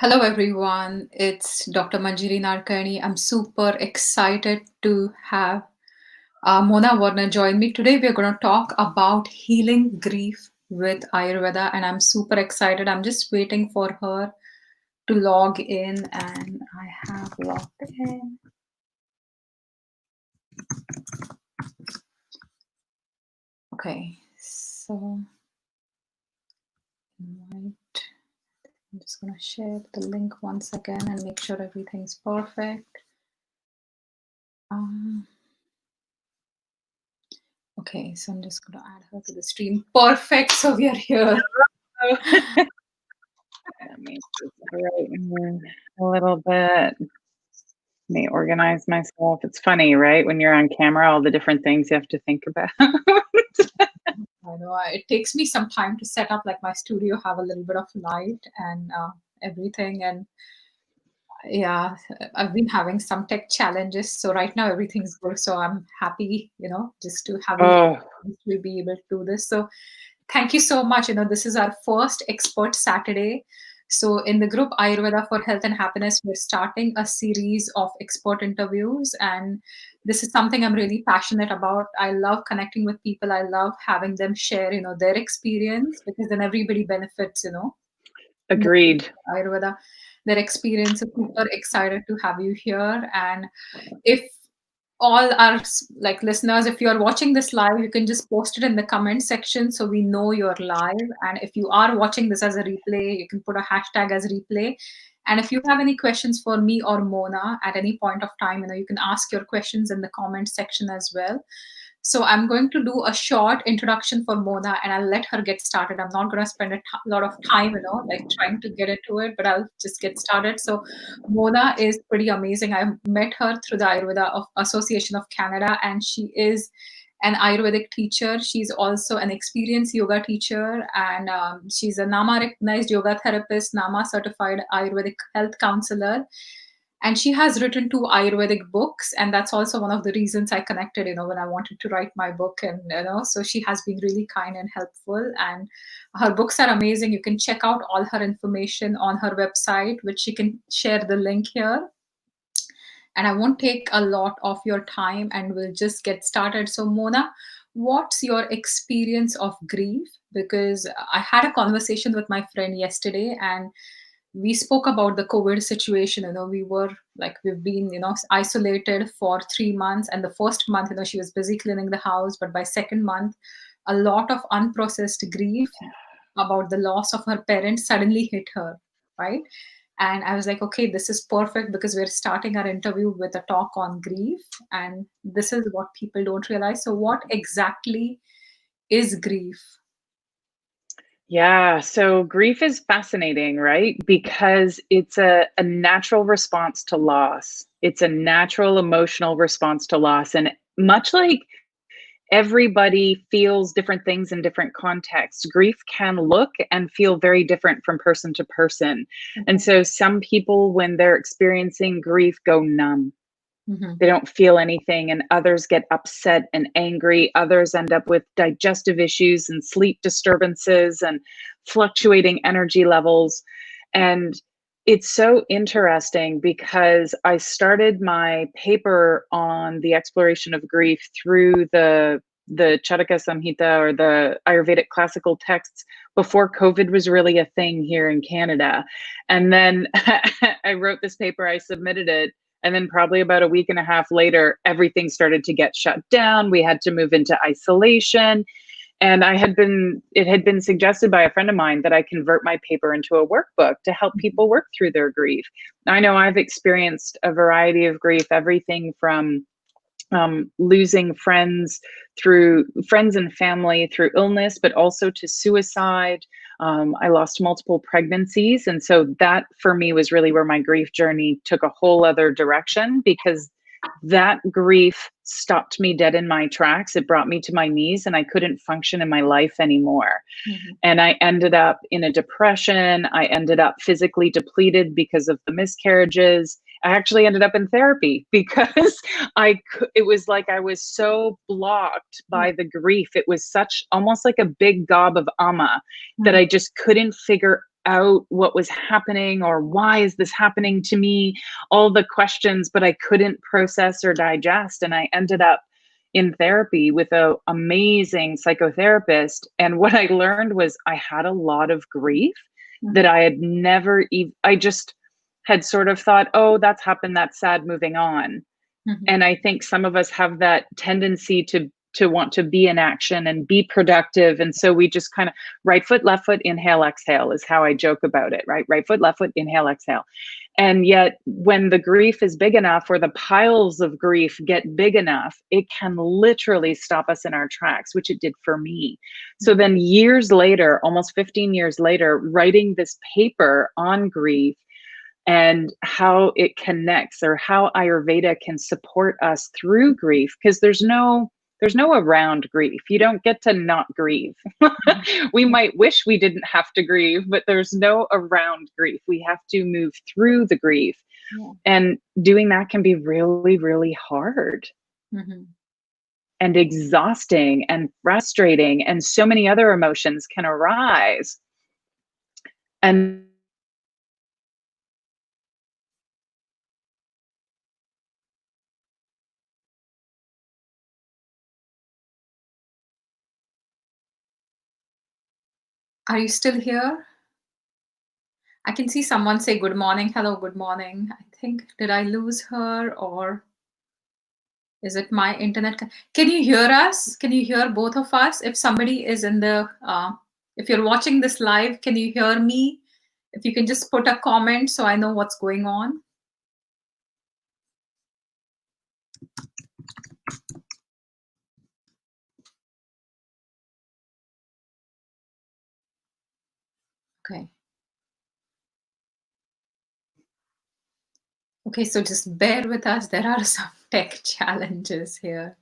Hello, everyone. It's Dr. Manjiri Narkani. I'm super excited to have Mona Warner join me. Today, we're going to talk about healing grief with Ayurveda, and I'm super excited. I'm just waiting for her to log in, and I have logged in. Okay, so invite. I'm just going to share the link once again and make sure everything's perfect. Okay, so I'm just going to add her to the stream. Perfect. So we are here. Let me just brighten a little bit. Let me organize myself. It's funny, right? When you're on camera, all the different things you have to think about. I know it takes me some time to set up like my studio, have a little bit of light and everything. And yeah, I've been having some tech challenges. So right now everything's good. So I'm happy, just to have you Oh, to be able to do this. So thank you so much. This is our first Expert Saturday. So in the group Ayurveda for Health and Happiness, we're starting a series of expert interviews. And this is something I'm really passionate about. I love connecting with people. I love having them share, their experience because then everybody benefits, agreed. Ayurveda, their experience. So super excited to have you here. And if all our like listeners, if you're watching this live, you can just post it in the comment section so we know you're live. And if you are watching this as a replay, you can put a hashtag as replay. And if you have any questions for me or Mona at any point of time, you can ask your questions in the comment section as well. So I'm going to do a short introduction for Mona and I'll let her get started. I'm not going to spend a lot of time, like trying to get into it, but I'll just get started. So Mona is pretty amazing. I met her through the Ayurveda of Association of Canada, and she is an Ayurvedic teacher. She's also an experienced yoga teacher, and she's a NAMA recognized yoga therapist, NAMA certified Ayurvedic health counselor. And she has written two Ayurvedic books, and that's also one of the reasons I connected, when I wanted to write my book. And so she has been really kind and helpful, and her books are amazing. You can check out all her information on her website, which she can share the link here. And I won't take a lot of your time, and we'll just get started. So Mona, what's your experience of grief? Because I had a conversation with my friend yesterday, and we spoke about the COVID situation. We were like, we've been, isolated for 3 months. And the first month, she was busy cleaning the house. But by second month, a lot of unprocessed grief about the loss of her parents suddenly hit her, right? And I was like, okay, this is perfect because we're starting our interview with a talk on grief. And this is what people don't realize. So, what exactly is grief? Yeah, so grief is fascinating, right? Because it's a natural response to loss. It's a natural emotional response to loss. And much like everybody feels different things in different contexts, grief can look and feel very different from person to person. And so some people, when they're experiencing grief, go numb. Mm-hmm. They don't feel anything, and others get upset and angry. Others end up with digestive issues and sleep disturbances and fluctuating energy levels. And it's so interesting because I started my paper on the exploration of grief through the Charaka Samhita, or the Ayurvedic classical texts, before COVID was really a thing here in Canada. And then I wrote this paper, I submitted it, and then probably about a week and a half later, everything started to get shut down. We had to move into isolation. And it had been suggested by a friend of mine that I convert my paper into a workbook to help people work through their grief. I know I've experienced a variety of grief, everything from losing friends and family through illness, but also to suicide. I lost multiple pregnancies. And so that for me was really where my grief journey took a whole other direction, because that grief stopped me dead in my tracks. It brought me to my knees and I couldn't function in my life anymore. Mm-hmm. And I ended up in a depression. I ended up physically depleted because of the miscarriages. I actually ended up in therapy because it was like I was so blocked by the grief. It was such almost like a big gob of ama that I just couldn't figure out what was happening, or why is this happening to me? All the questions, but I couldn't process or digest. And I ended up in therapy with a amazing psychotherapist. And what I learned was I had a lot of grief that Mhm. I had never even, I just had sort of thought, oh, that's happened, that's sad, moving on. Mhm. And I think some of us have that tendency to want to be in action and be productive. And so we just kind of right foot, left foot, inhale, exhale is how I joke about it, right? Right foot, left foot, inhale, exhale. And yet when the grief is big enough, or the piles of grief get big enough, it can literally stop us in our tracks, which it did for me. So Mhm. then years later, almost 15 years later, writing this paper on grief and how it connects, or how Ayurveda can support us through grief, because there's no around grief. You don't get to not grieve. Mhm. We might wish we didn't have to grieve, but there's no around grief. We have to move through the grief. Yeah. And doing that can be really, really hard Mhm. and exhausting and frustrating, and so many other emotions can arise. And Are you still here? I can see someone say good morning. Hello, good morning. I think, did I lose her, or is it my internet? Can you hear us? Can you hear both of us? If somebody is in if you're watching this live, can you hear me? If you can just put a comment so I know what's going on. Okay. Okay, so just bear with us. There are some tech challenges here.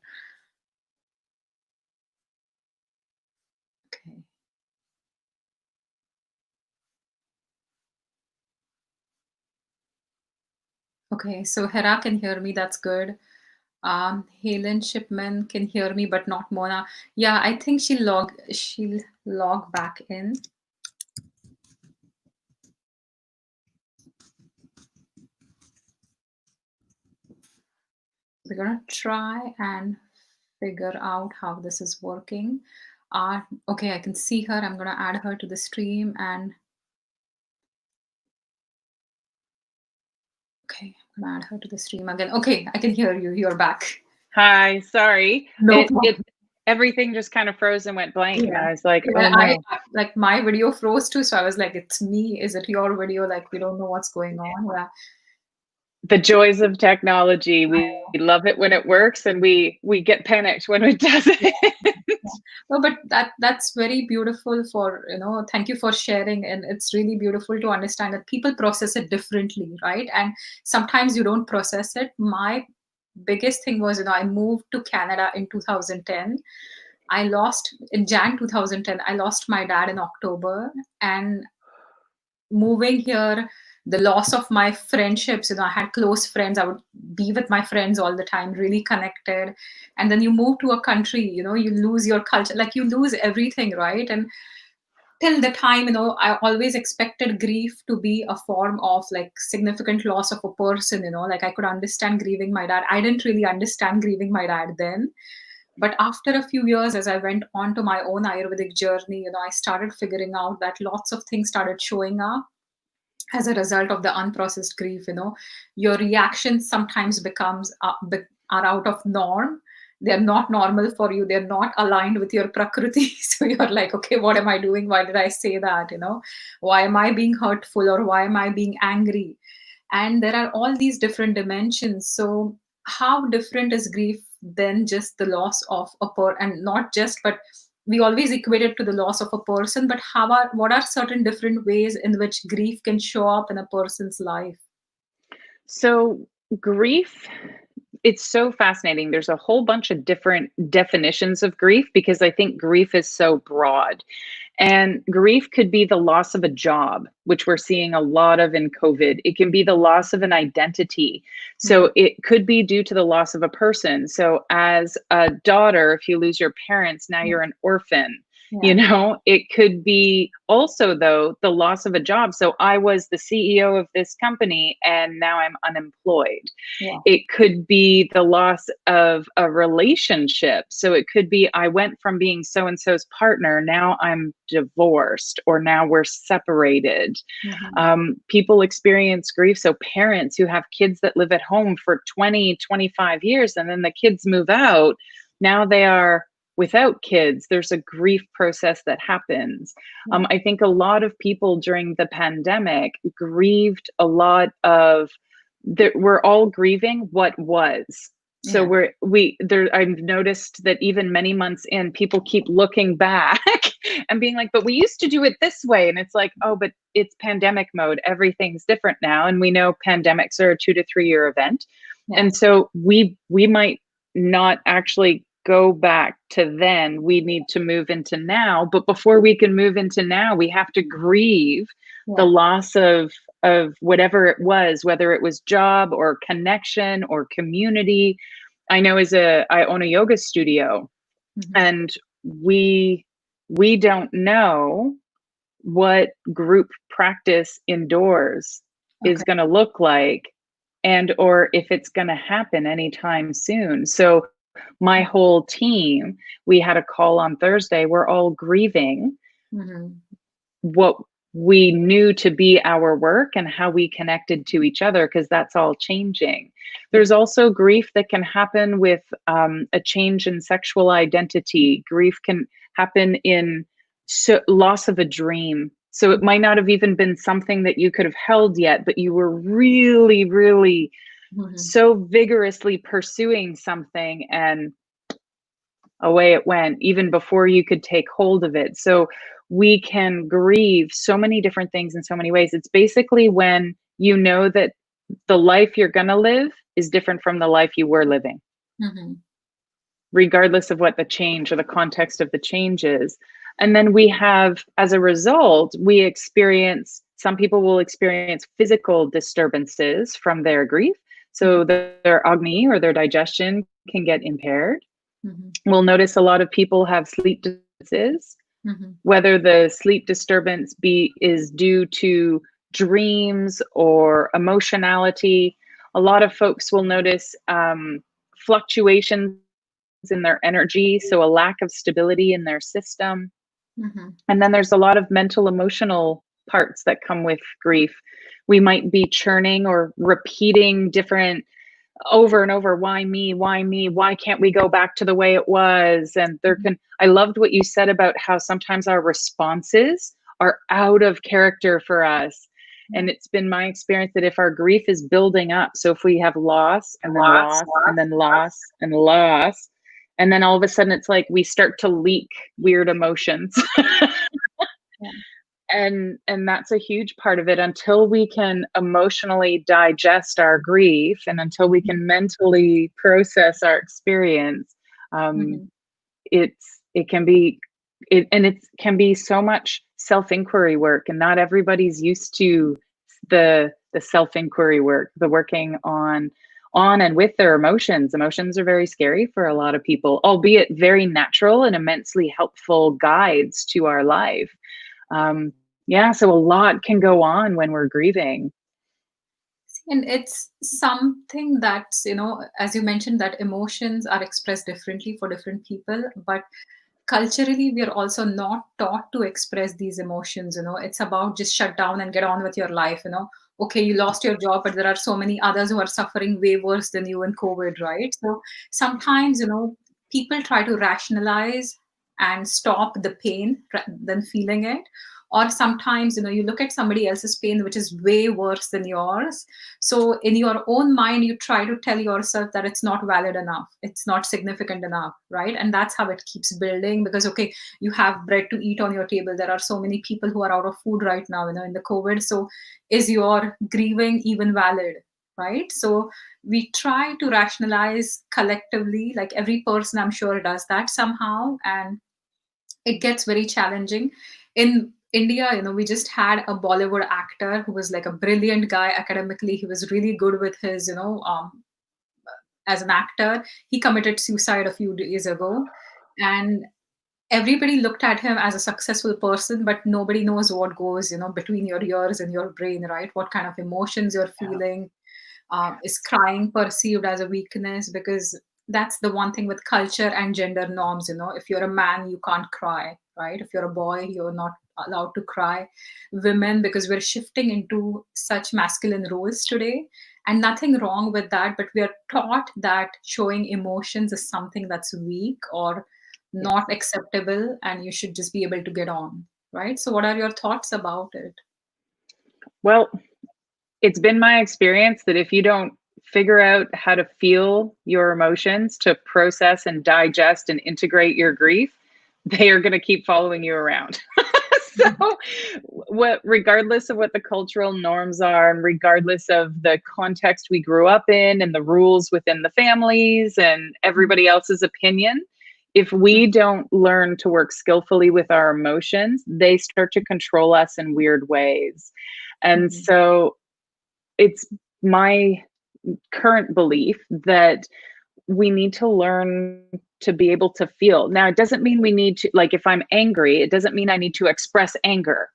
Okay. Okay, so Hera can hear me. That's good. Helen Shipman can hear me, but not Mona. Yeah, I think she'll log back in. We're gonna try and figure out how this is working. Okay, I can see her. I'm gonna add her to the stream, and okay, I'm gonna add her to the stream again. Okay, I can hear you. You're back. hi, sorry. No It problem. everything just kind of froze and went blank, and Yeah. I was like, Yeah, oh no. like my video froze too, so I was like, it's me. Is it your video? Like we don't know what's going on. Yeah. The joys of technology. We love it when it works, and we get panicked when it doesn't. Yeah. Yeah. No, but that's very beautiful for, thank you for sharing. And it's really beautiful to understand that people process it differently, right? And sometimes you don't process it. My biggest thing was, I moved to Canada in 2010. I lost in Jan 2010, I lost my dad in October. And moving here, the loss of my friendships, I had close friends. I would be with my friends all the time, really connected. And then you move to a country, you lose your culture, like you lose everything, right? And till the time, I always expected grief to be a form of like significant loss of a person, like I could understand grieving my dad. I didn't really understand grieving my dad then. But after a few years, as I went on to my own Ayurvedic journey, I started figuring out that lots of things started showing up as a result of the unprocessed grief. Your reactions sometimes are out of norm. They're not normal for you. They're not aligned with your prakriti. So you're like, okay, what am I doing? Why did I say that? Why am I being hurtful, or why am I being angry? And there are all these different dimensions. So how different is grief than just the loss of and not just, but we always equate it to the loss of a person, but what are certain different ways in which grief can show up in a person's life? So grief, it's so fascinating. There's a whole bunch of different definitions of grief, because I think grief is so broad. And grief could be the loss of a job, which we're seeing a lot of in COVID. It can be the loss of an identity. Mhm. So it could be due to the loss of a person. So as a daughter, if you lose your parents, now you're an orphan. You Yeah. know, it could be also, though, the loss of a job. So I was the CEO of this company and now I'm unemployed. Yeah. It could be the loss of a relationship. So it could be I went from being so and so's partner, now I'm divorced, or now we're separated. Mhm. People experience grief. So parents who have kids that live at home for 20, 25 years, and then the kids move out, now they are without kids. There's a grief process that happens. Yeah. I think a lot of people during the pandemic grieved a lot of that. We're all grieving what was. So Yeah. we there I've noticed that even many months in, people keep looking back and being like, but we used to do it this way. And it's like, oh, but it's pandemic mode. Everything's different now. And we know pandemics are a 2 to 3 year event. Yeah. And so we might not actually go back to then. We need to move into now. But before we can move into now, we have to grieve the Yeah. loss of whatever it was, whether it was job or connection or community. I know I own a yoga studio, Mhm. and we don't know what group practice indoors is Okay. going to look like, and or if it's going to happen anytime soon. So my whole team, we had a call on Thursday. We're all grieving Mhm. what we knew to be our work and how we connected to each other, because that's all changing. There's also grief that can happen with a change in sexual identity. Grief can happen in loss of a dream. So it might not have even been something that you could have held yet, but you were really, really Mhm. so vigorously pursuing something, and away it went even before you could take hold of it. So we can grieve so many different things in so many ways. It's basically when you know that the life you're going to live is different from the life you were living, Mhm. regardless of what the change or the context of the change is. And then we have, as a result, we experience, some people will experience physical disturbances from their grief. Mhm. So their agni or their digestion can get impaired. Mhm. We'll notice a lot of people have sleep disturbances, Mhm. whether the sleep disturbance is due to dreams or emotionality. A lot of folks will notice fluctuations in their energy, so a lack of stability in their system. Mhm. And then there's a lot of mental, emotional parts that come with grief. We might be churning or repeating different over and over, why me, why me, why can't we go back to the way it was? And I loved what you said about how sometimes our responses are out of character for us. Yeah. And it's been my experience that if our grief is building up, so if we have loss and then Lots, loss and lots, then lots. loss and loss, and then all of a sudden it's like we start to leak weird emotions. Yeah. And that's a huge part of it. Until we can emotionally digest our grief and until we Mhm. can mentally process our experience, um, Mhm. it can be it can be so much self-inquiry work, and not everybody's used to the self-inquiry work, the working on and with their emotions. Emotions are very scary for a lot of people, albeit very natural and immensely helpful guides to our life. um, yeah, so a lot can go on when we're grieving. And it's something that's, as you mentioned, that emotions are expressed differently for different people, but culturally, we are also not taught to express these emotions. It's about just shut down and get on with your life. Okay, you lost your job, but there are so many others who are suffering way worse than you in COVID, right? So sometimes, people try to rationalize and stop the pain than feeling it. Or sometimes, you look at somebody else's pain, which is way worse than yours. So in your own mind, you try to tell yourself that it's not valid enough, it's not significant enough, right? And that's how it keeps building, because okay, you have bread to eat on your table, there are so many people who are out of food right now, in the COVID. So is your grieving even valid, right? So we try to rationalize collectively, like every person I'm sure does that somehow, and it gets very challenging. In India, we just had a Bollywood actor who was like a brilliant guy academically. He was really good with his, as an actor. He committed suicide a few days ago. And everybody looked at him as a successful person, but nobody knows what goes, between your ears and your brain, right? What kind of emotions you're Yeah. feeling. Is crying perceived as a weakness? Because that's the one thing with culture and gender norms. If you're a man, you can't cry, right? If you're a boy, you're not allowed to cry. Women, because we're shifting into such masculine roles today, and nothing wrong with that, but we are taught that showing emotions is something that's weak or not Yes. acceptable, and you should just be able to get on, right? So what are your thoughts about it? Well, it's been my experience that if you don't figure out how to feel your emotions, to process and digest and integrate your grief, they are going to keep following you around. So, regardless of what the cultural norms are, and regardless of the context we grew up in, and the rules within the families, and everybody else's opinion, if we don't learn to work skillfully with our emotions, they start to control us in weird ways. And Mhm. so, it's my current belief that we need to learn to be able to feel. Now, it doesn't mean we need to, like, if I'm angry, it doesn't mean I need to express anger.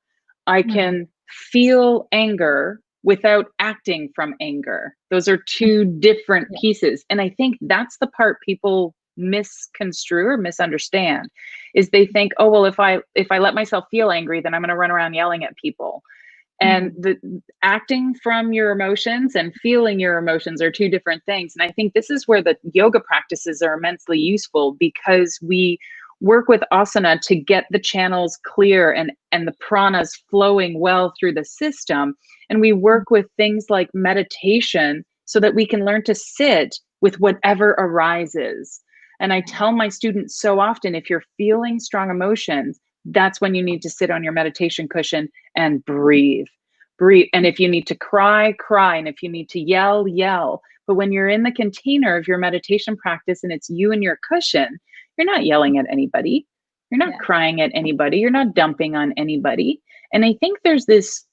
I Mhm. can feel anger without acting from anger. Those are Mhm. two different Yeah. pieces. And I think that's the part people misconstrue or misunderstand, is they think, oh, well, if I let myself feel angry, then I'm going to run around yelling at people. And Mhm. the acting from your emotions and feeling your emotions are two different things. And I think this is where the yoga practices are immensely useful, because we work with asana to get the channels clear and the pranas flowing well through the system. And we work with things like meditation so that we can learn to sit with whatever arises. And I tell my students so often, if you're feeling strong emotions, that's when you need to sit on your meditation cushion and breathe. Breathe. And if you need to cry, cry. And if you need to yell, yell. But when you're in the container of your meditation practice and it's you and your cushion, you're not yelling at anybody. You're not Yeah. crying at anybody. You're not dumping on anybody. And I think there's this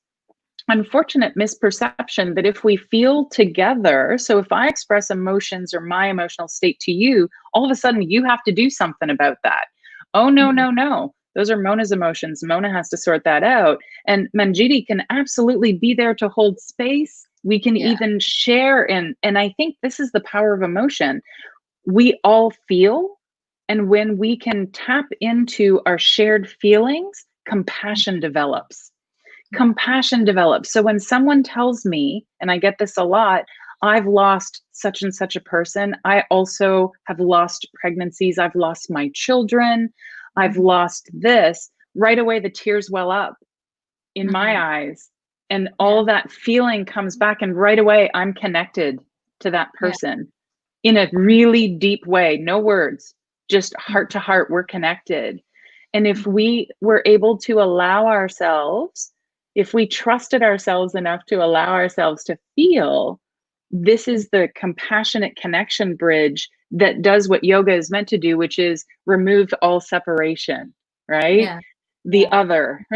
unfortunate misperception that if we feel together, so if I express emotions or my emotional state to you, all of a sudden you have to do something about that. Oh, no, Mhm. no, no. Those are Mona's emotions. Mona has to sort that out. And Manjiti can absolutely be there to hold space. We can Yeah. even share. And I think this is the power of emotion. We all feel. And when we can tap into our shared feelings, compassion develops. Yeah. Compassion develops. So when someone tells me, and I get this a lot, I've lost such and such a person, I also have lost pregnancies, I've lost my children, I've Mhm. lost this, right away the tears well up in my Mhm. eyes. And Yeah. all that feeling comes back, and right away I'm connected to that Yeah. person in a really deep way. No words, just heart Mhm. to heart, we're connected. And if Mhm. we were able to allow ourselves, if we trusted ourselves enough to allow ourselves to feel, this is the compassionate connection bridge that does what yoga is meant to do, which is remove all separation, right? Yeah. The Yeah. other.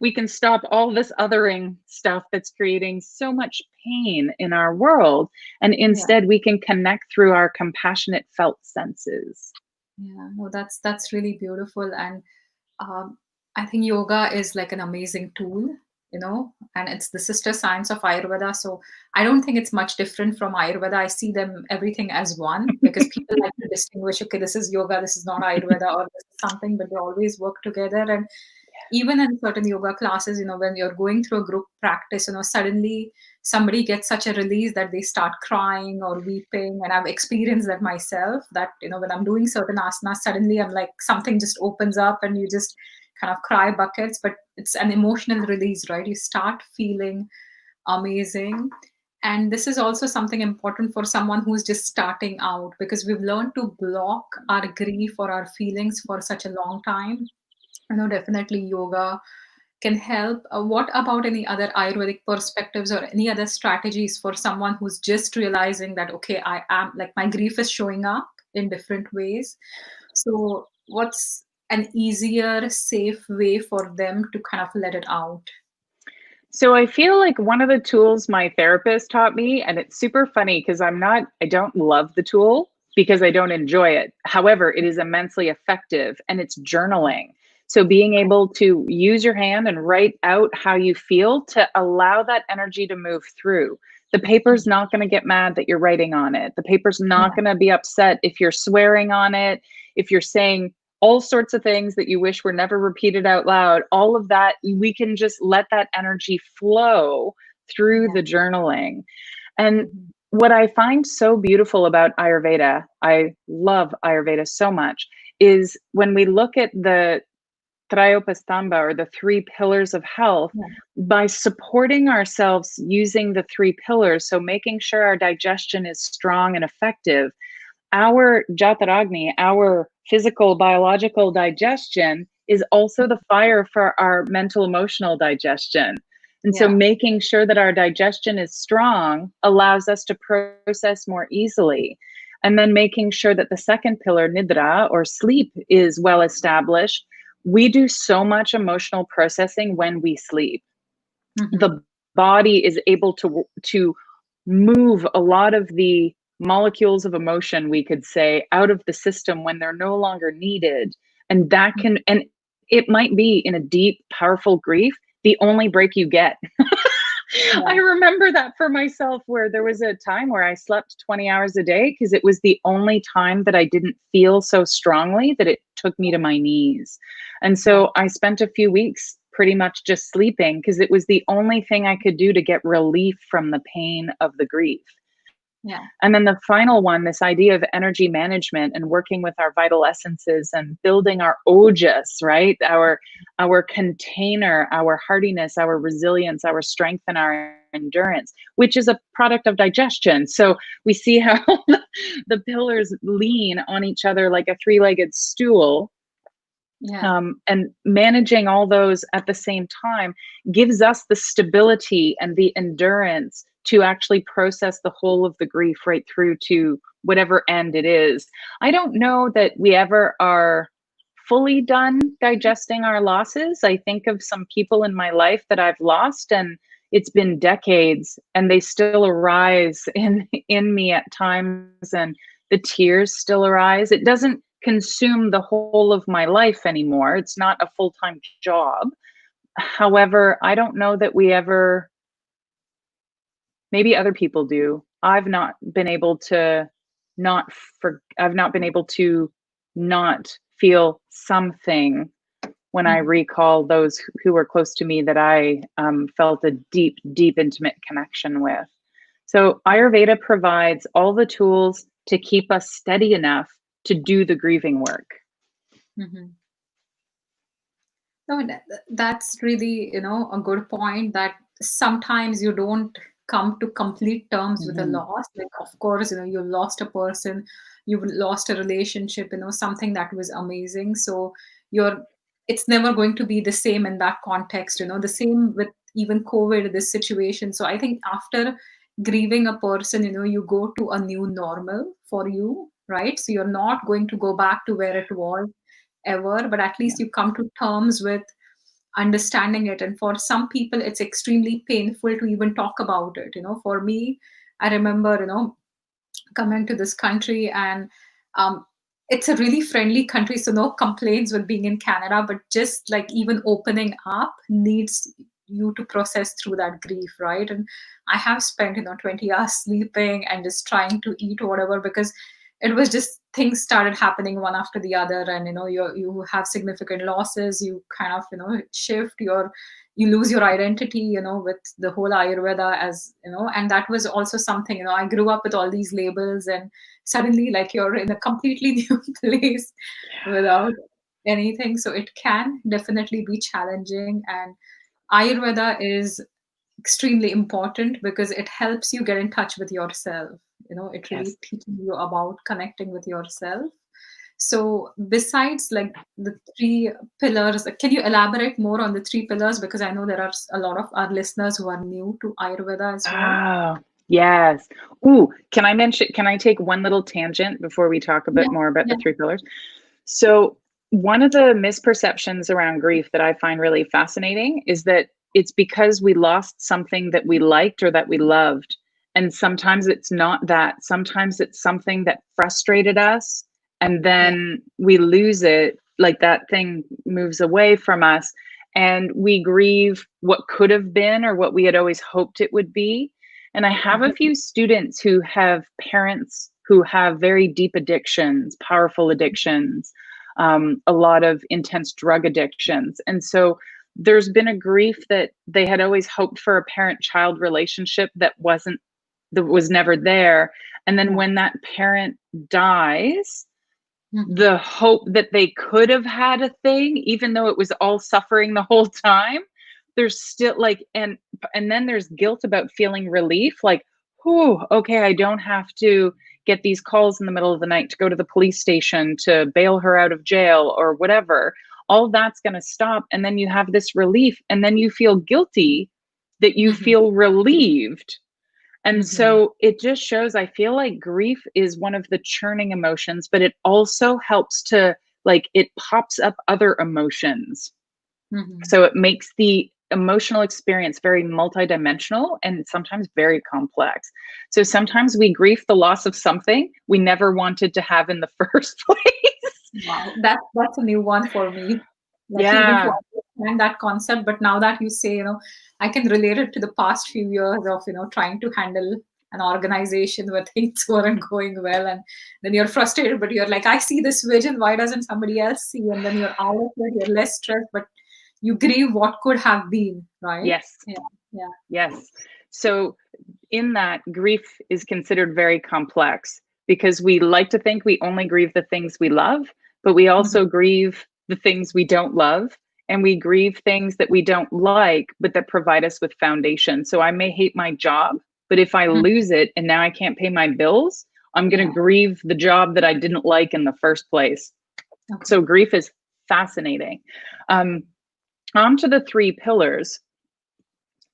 We can stop all this othering stuff that's creating so much pain in our world. And Yeah. instead, we can connect through our compassionate felt senses. Yeah. No, that's really beautiful. And um, I think yoga is like an amazing tool, and it's the sister science of Ayurveda. So I don't think it's much different from Ayurveda. I see them everything as one, because people like to distinguish, okay, this is yoga, this is not Ayurveda, or this is something, but they always work together. And even in certain yoga classes, when you're going through a group practice, suddenly somebody gets such a release that they start crying or weeping. And I've experienced that myself, that, when I'm doing certain asanas, suddenly I'm like, something just opens up and you just kind of cry buckets, but it's an emotional release, right? You start feeling amazing. And this is also something important for someone who's just starting out, because we've learned to block our grief or our feelings for such a long time. Definitely yoga can help. What about any other Ayurvedic perspectives or any other strategies for someone who's just realizing that, okay, I am like, my grief is showing up in different ways. So, what's an easier, safe way for them to kind of let it out? So I feel like one of the tools my therapist taught me, and it's super funny because I don't love the tool. because I don't enjoy it. However, it is immensely effective, and it's journaling. So being able to use your hand and write out how you feel to allow that energy to move through. The paper's not going to get mad that you're writing on it. The paper's not going to be upset if you're swearing on it, if you're saying all sorts of things that you wish were never repeated out loud. All of that, we can just let that energy flow through the journaling. And what I find so beautiful about Ayurveda, I love Ayurveda so much, is when we look at the Trayopastamba, or the three pillars of health, by supporting ourselves using the three pillars, so making sure our digestion is strong and effective, our Jataragni, our physical, biological digestion, is also the fire for our mental, emotional digestion. And so making sure that our digestion is strong allows us to process more easily. And then making sure that the second pillar, Nidra, or sleep, is well established. We do so much emotional processing when we sleep. The body is able to move a lot of the molecules of emotion, we could say, out of the system when they're no longer needed. And that can, and it might be in a deep, powerful grief, the only break you get. I remember that for myself, where there was a time where I slept 20 hours a day because it was the only time that I didn't feel so strongly that it took me to my knees. And so I spent a few weeks pretty much just sleeping because it was the only thing I could do to get relief from the pain of the grief. And then the final one, this idea of energy management and working with our vital essences and building our ojas, right? Our container, our hardiness, our resilience, our strength, and our endurance, which is a product of digestion. So we see how the pillars lean on each other like a three-legged stool. And managing all those at the same time gives us the stability and the endurance to actually process the whole of the grief right through to whatever end it is. I don't know that we ever are fully done digesting our losses. I think of some people in my life that I've lost, and it's been decades, and they still arise in me at times, and the tears still arise. It doesn't consume the whole of my life anymore. It's not a full-time job. However, I don't know that we ever, maybe other people do. I've not been able to not feel something when I recall those who were close to me that I felt a deep, deep, intimate connection with. So Ayurveda provides all the tools to keep us steady enough to do the grieving work. No, that's really, a good point, that sometimes you don't come to complete terms with a loss. Like, of course, you lost a person, you've lost a relationship, something that was amazing. So it's never going to be the same in that context, the same with even COVID, this situation. So I think after grieving a person, you go to a new normal for you, right? So you're not going to go back to where it was ever, but at least you come to terms with understanding it. And for some people, it's extremely painful to even talk about it. For me, I remember, coming to this country, and it's a really friendly country, so no complaints with being in Canada, but just like even opening up needs you to process through that grief, right? And I have spent 20 hours sleeping and just trying to eat whatever, because it was just, things started happening one after the other, and you have significant losses, you kind of shift you lose your identity with the whole Ayurveda, as and that was also something, I grew up with all these labels, and suddenly like you're in a completely new place without anything. So it can definitely be challenging, and Ayurveda is extremely important because it helps you get in touch with yourself. It really teaches you about connecting with yourself. So besides like the three pillars, can you elaborate more on the three pillars? Because I know there are a lot of our listeners who are new to Ayurveda as well. Oh, yes. Ooh, can I take one little tangent before we talk a bit more about the three pillars? So one of the misperceptions around grief that I find really fascinating is that it's because we lost something that we liked or that we loved And sometimes it's not that. Sometimes it's something that frustrated us, and then we lose it, like that thing moves away from us, and we grieve what could have been or what we had always hoped it would be. And I have a few students who have parents who have very deep addictions, powerful addictions, a lot of intense drug addictions. And so there's been a grief that they had always hoped for a parent-child relationship that was never there. And then when that parent dies, the hope that they could have had a thing, even though it was all suffering the whole time, there's still like, and then there's guilt about feeling relief, like, oh, okay, I don't have to get these calls in the middle of the night to go to the police station to bail her out of jail or whatever. All that's going to stop. And then you have this relief, and then you feel guilty that you feel relieved. And so it just shows, I feel like grief is one of the churning emotions, but it also helps to, like, it pops up other emotions. So it makes the emotional experience very multidimensional and sometimes very complex. So sometimes we grieve the loss of something we never wanted to have in the first place. Wow, that's a new one for me. Like, even Yeah. to understand that concept, but now that you say, I can relate it to the past few years of, trying to handle an organization where things weren't going well, and then you're frustrated, but you're like, I see this vision, why doesn't somebody else see? And then you're out of it, you're less stressed, but you grieve what could have been, right? Yes. Yeah. Yes. So in that, grief is considered very complex because we like to think we only grieve the things we love, but we also grieve the things we don't love, and we grieve things that we don't like, but that provide us with foundation. So I may hate my job, but if I lose it and now I can't pay my bills, I'm going to grieve the job that I didn't like in the first place. So grief is fascinating. On to the 3 pillars.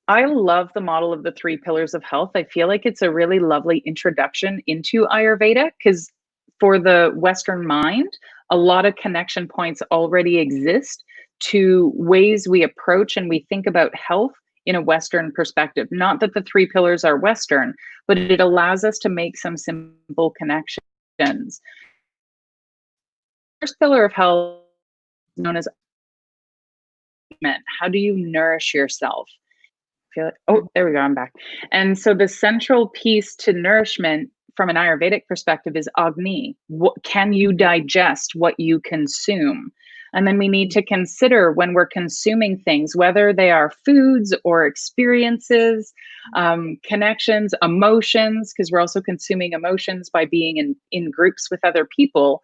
I love the model of the 3 pillars of health. I feel like it's a really lovely introduction into Ayurveda, because for the Western mind, a lot of connection points already exist to ways we approach and we think about health in a Western perspective. Not that the 3 pillars are Western, but it allows us to make some simple connections. First pillar of health is known as how do you nourish yourself? Feel like, oh, there we go, I'm back. And so the central piece to nourishment from an Ayurvedic perspective is Agni. What can you digest what you consume? And then we need to consider when we're consuming things, whether they are foods or experiences, connections, emotions, because we're also consuming emotions by being in groups with other people.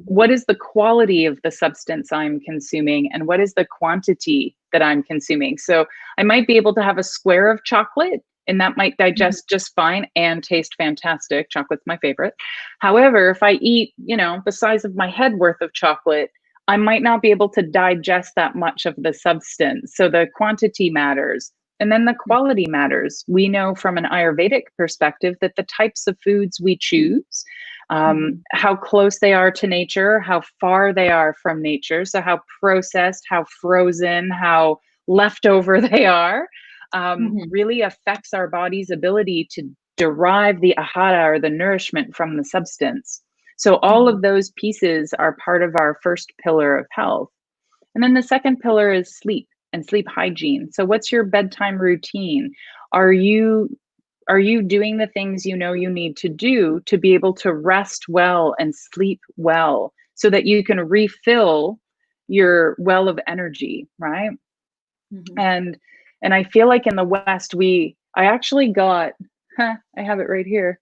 What is the quality of the substance I'm consuming, and what is the quantity that I'm consuming? So I might be able to have a square of chocolate, and that might digest just fine and taste fantastic. Chocolate's my favorite. However, if I eat, the size of my head worth of chocolate, I might not be able to digest that much of the substance. So the quantity matters. And then the quality matters. We know from an Ayurvedic perspective that the types of foods we choose, how close they are to nature, how far they are from nature, so how processed, how frozen, how leftover they are, really affects our body's ability to derive the ahara, or the nourishment, from the substance. So all of those pieces are part of our first pillar of health. And then the second pillar is sleep and sleep hygiene. So what's your bedtime routine? Are you doing the things you know you need to do to be able to rest well and sleep well so that you can refill your well of energy, right? And I feel like in the West, I actually got, I have it right here.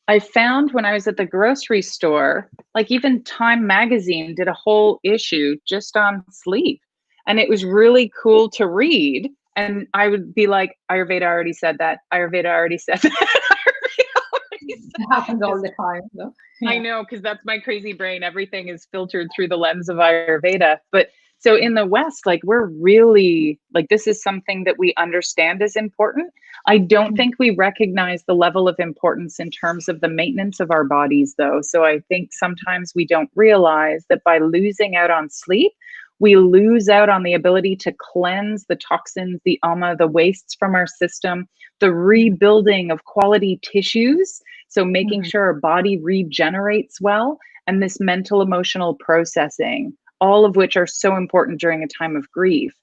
I found when I was at the grocery store, like even Time Magazine did a whole issue just on sleep. And it was really cool to read. And I would be like, Ayurveda already said that. Ayurveda already said that. Ayurveda already said It happens all the time, though. I know, because that's my crazy brain. Everything is filtered through the lens of Ayurveda. But so in the West, like, we're really, like, this is something that we understand is important. I don't think we recognize the level of importance in terms of the maintenance of our bodies, though. So I think sometimes we don't realize that by losing out on sleep, We lose out on the ability to cleanse the toxins, the ama, the wastes from our system, the rebuilding of quality tissues. So making Mhm. sure our body regenerates well, and this mental, emotional processing, all of which are so important during a time of grief.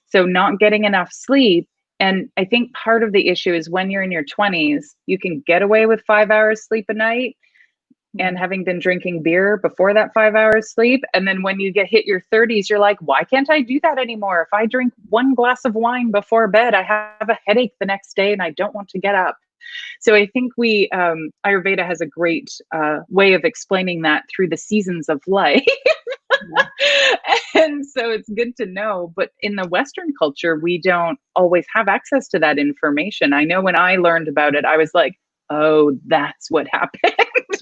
So not getting enough sleep. And I think part of the issue is when you're in your 20s, you can get away with 5 hours sleep a night and Mhm. having been drinking beer before that 5 hours sleep. And then when you get hit your 30s, you're like, why can't I do that anymore? If I drink one glass of wine before bed, I have a headache the next day and I don't want to get up. So I think Ayurveda has a great way of explaining that through the seasons of life. Yeah. And so it's good to know. But in the Western culture, we don't always have access to that information. I know when I learned about it, I was like, oh, that's what happened.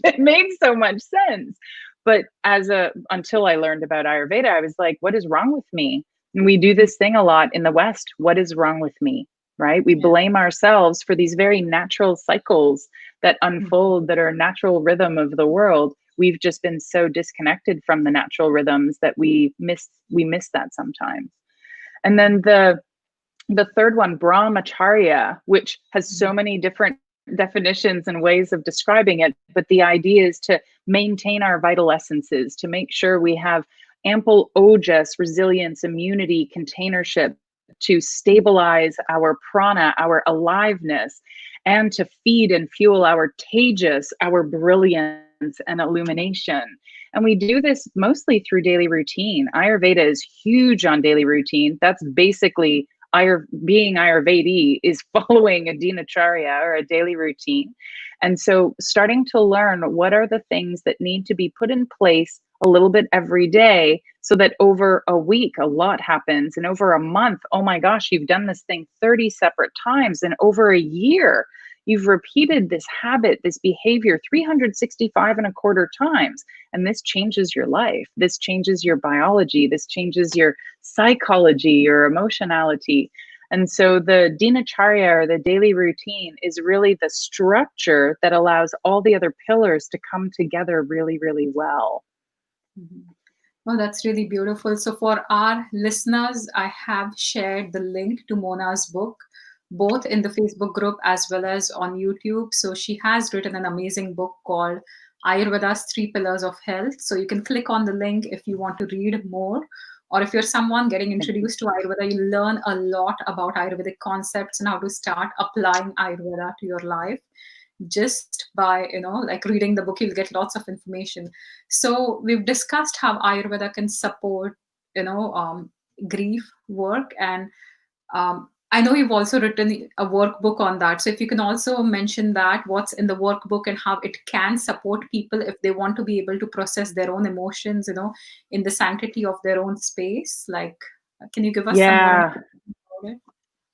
It made so much sense. But until I learned about Ayurveda, I was like, what is wrong with me? And we do this thing a lot in the West. What is wrong with me? Right? We Yeah. blame ourselves for these very natural cycles that Mhm. unfold, that are a natural rhythm of the world. We've just been so disconnected from the natural rhythms that we miss that sometimes. And then the third one, brahmacharya, which has so Mhm. many different definitions and ways of describing it, but the idea is to maintain our vital essences, to make sure we have ample ojas, resilience, immunity, containership, to stabilize our prana, our aliveness, and to feed and fuel our tejas, our brilliance and illumination. And we do this mostly through daily routine. Ayurveda is huge on daily routine. That's basically being Ayurvedi is following a dinacharya or a daily routine. And so starting to learn what are the things that need to be put in place a little bit every day so that over a week, a lot happens. And over a month, oh my gosh, you've done this thing 30 separate times. And over a year, you've repeated this habit, this behavior 365 and a quarter times. And this changes your life. This changes your biology. This changes your psychology, your emotionality. And so the dinacharya, or the daily routine, is really the structure that allows all the other pillars to come together really, really well. Mhm. Oh, that's really beautiful. So, for our listeners, I have shared the link to Mona's book, both in the Facebook group as well as on YouTube. So, she has written an amazing book called Ayurveda's Three Pillars of Health. So, you can click on the link if you want to read more. Or if you're someone getting Thank you. introduced to Ayurveda, you learn a lot about Ayurvedic concepts and how to start applying Ayurveda to your life just by like reading the book. You'll get lots of information. So we've discussed how Ayurveda can support grief work, and I know you've also written a workbook on that. So if you can also mention that, what's in the workbook and how it can support people if they want to be able to process their own emotions, in the sanctity of their own space. Like, can you give us some more Yeah. information about it?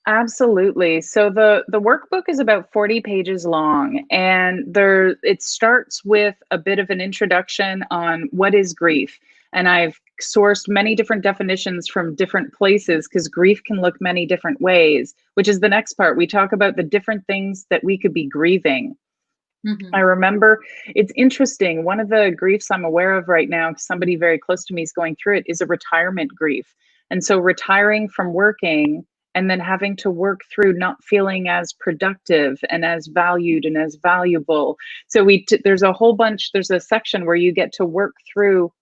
Absolutely. So the workbook is about 40 pages long, and it starts with a bit of an introduction on what is grief. And I've sourced many different definitions from different places because grief can look many different ways, which is the next part. We talk about the different things that we could be grieving. I Mm-hmm. remember, it's interesting. One of the griefs I'm aware of right now, somebody very close to me is going through it, is a retirement grief. And so retiring from working and then having to work through not feeling as productive and as valued and as valuable. So there's a section where you get to work through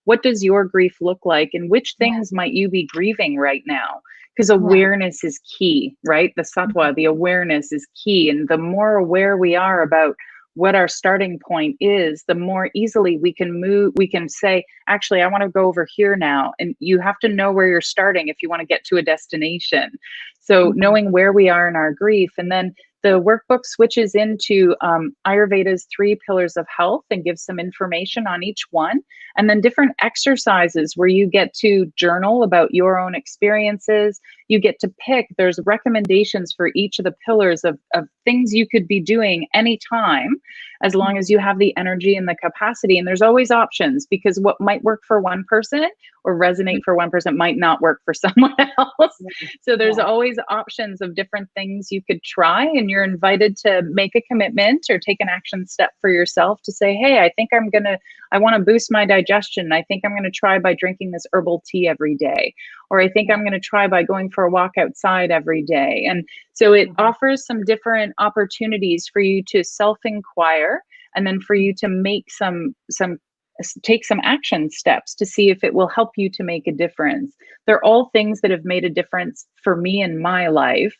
what does your grief look like and which Yeah. things might you be grieving right now? Because Yeah. awareness is key, right? The sattva, the awareness is key. And the more aware we are about what our starting point is, the more easily we can move. We can say, actually, I want to go over here now. And you have to know where you're starting if you want to get to a destination. So Mhm. knowing where we are in our grief. And then the workbook switches into Ayurveda's three pillars of health and gives some information on each one. And then different exercises where you get to journal about your own experiences. You get to pick, there's recommendations for each of the pillars of things you could be doing anytime, as long as Mhm. you have the energy and the capacity. And there's always options, because what might work for one person or resonate for one person might not work for someone else. Yeah. So there's Yeah. always options of different things you could try, and and you're invited to make a commitment or take an action step for yourself to say, hey, I want to boost my digestion. I think I'm going to try by drinking this herbal tea every day, or I think I'm going to try by going for a walk outside every day. And so it offers some different opportunities for you to self-inquire, and then for you to make take some action steps to see if it will help you to make a difference. They're all things that have made a difference for me in my life,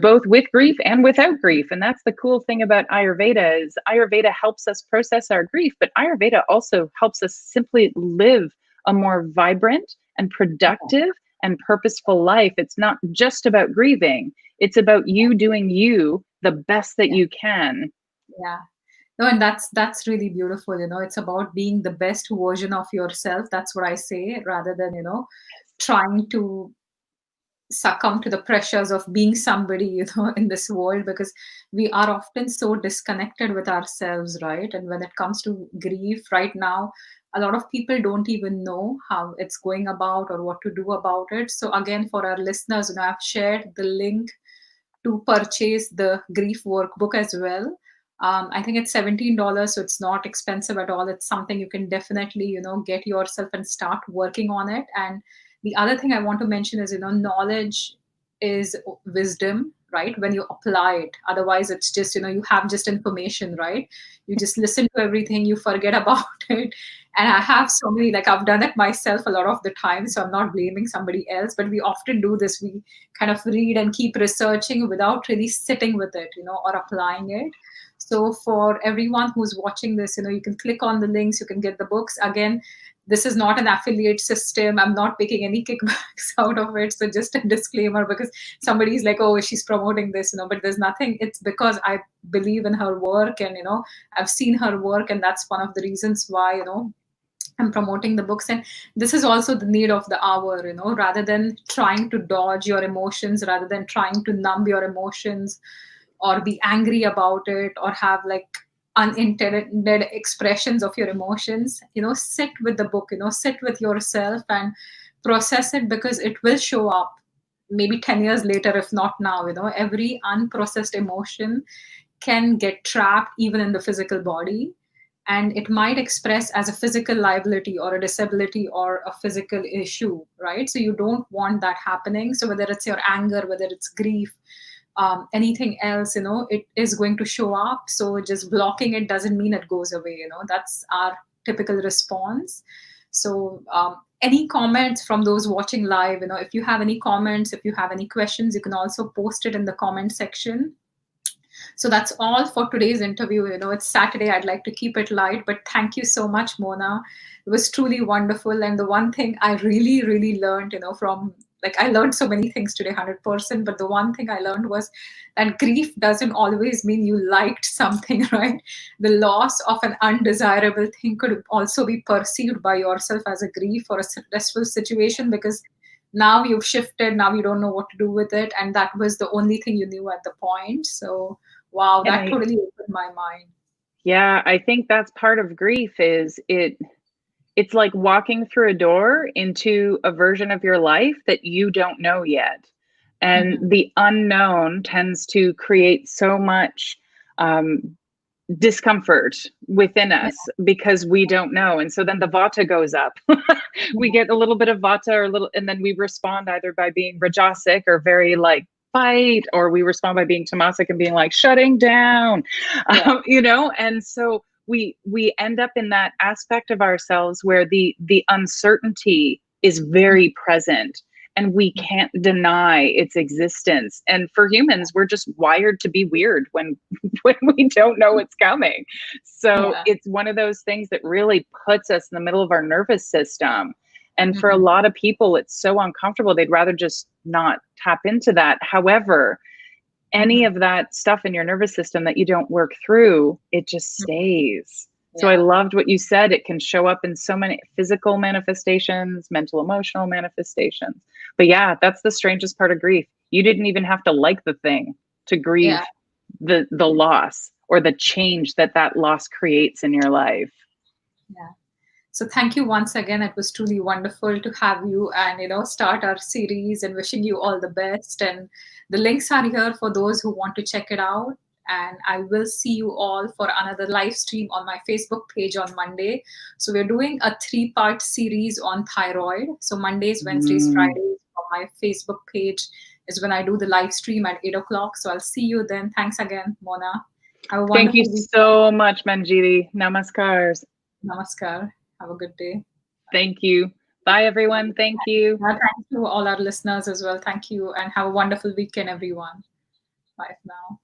both with grief and without grief. And that's the cool thing about Ayurveda, is Ayurveda helps us process our grief, but Ayurveda also helps us simply live a more vibrant and productive and purposeful life. It's not just about grieving. It's about you doing you the best that you can. Yeah. No, and that's really beautiful. It's about being the best version of yourself. That's what I say, rather than, trying to succumb to the pressures of being somebody, in this world, because we are often so disconnected with ourselves, right? And when it comes to grief right now, a lot of people don't even know how it's going about or what to do about it. So again, for our listeners, I've shared the link to purchase the grief workbook as well. I think it's $17, so it's not expensive at all. It's something you can definitely, get yourself and start working on it. And the other thing I want to mention is, knowledge is wisdom, right? When you apply it. Otherwise, it's just, you have just information, right? You just listen to everything, you forget about it. And I have so many, like I've done it myself a lot of the time, so I'm not blaming somebody else, but we often do this. We kind of read and keep researching without really sitting with it, or applying it. So for everyone who's watching this, you can click on the links, you can get the books. Again, this is not an affiliate system. I'm not making any kickbacks out of it. So just a disclaimer, because somebody's like, oh, she's promoting this, but there's nothing. It's because I believe in her work, and, I've seen her work, and that's one of the reasons why, I'm promoting the books. And this is also the need of the hour, rather than trying to dodge your emotions, rather than trying to numb your emotions or be angry about it or have like unintended expressions of your emotions. Sit with the book, sit with yourself and process it, because it will show up maybe 10 years later, if not now. Every unprocessed emotion can get trapped even in the physical body, and it might express as a physical liability or a disability or a physical issue, right? So you don't want that happening. So whether it's your anger, whether it's grief, anything else, it is going to show up. So just blocking it doesn't mean it goes away. That's our typical response. So any comments from those watching live, if you have any comments, if you have any questions, you can also post it in the comment section. So that's all for today's interview. It's Saturday. I'd like to keep it light, but thank you so much, Mona. It was truly wonderful. And the one thing I really, really learned, from like, I learned so many things today, 100%. But the one thing I learned was that grief doesn't always mean you liked something, right? The loss of an undesirable thing could also be perceived by yourself as a grief or a stressful situation, because now you've shifted, now you don't know what to do with it, and that was the only thing you knew at the point. So wow, And that totally opened my mind. yeah, I think that's part of grief, is it's like walking through a door into a version of your life that you don't know yet. And the unknown tends to create so much discomfort within us because we don't know. And so then the vata goes up. We get a little bit of vata and then we respond either by being rajasic or very like fight, or we respond by being tamasic and being like shutting down, and so we end up in that aspect of ourselves where the uncertainty is very present and we can't deny its existence. And for humans, we're just wired to be weird when we don't know what's coming. So it's one of those things that really puts us in the middle of our nervous system. And for a lot of people, it's so uncomfortable, they'd rather just not tap into that. However, any of that stuff in your nervous system that you don't work through, it just stays. So I loved what you said. It can show up in so many physical manifestations, mental, emotional manifestations. But yeah, that's the strangest part of grief. You didn't even have to like the thing to grieve the loss or the change that loss creates in your life. Yeah. So thank you once again. It was truly wonderful to have you and start our series, and wishing you all the best. And the links are here for those who want to check it out. And I will see you all for another live stream on my Facebook page on Monday. So we're doing a 3-part series on thyroid. So Mondays, Wednesdays, Mm. Fridays on my Facebook page is when I do the live stream at 8 o'clock. So I'll see you then. Thanks again, Mona. Have a Thank you wonderful week. so much, Manjiti. Namaskars. Namaskar. Have a good day. Thank you. Bye, everyone. Thank you. Thank you all our listeners as well. Thank you and have a wonderful weekend, everyone. Bye for now.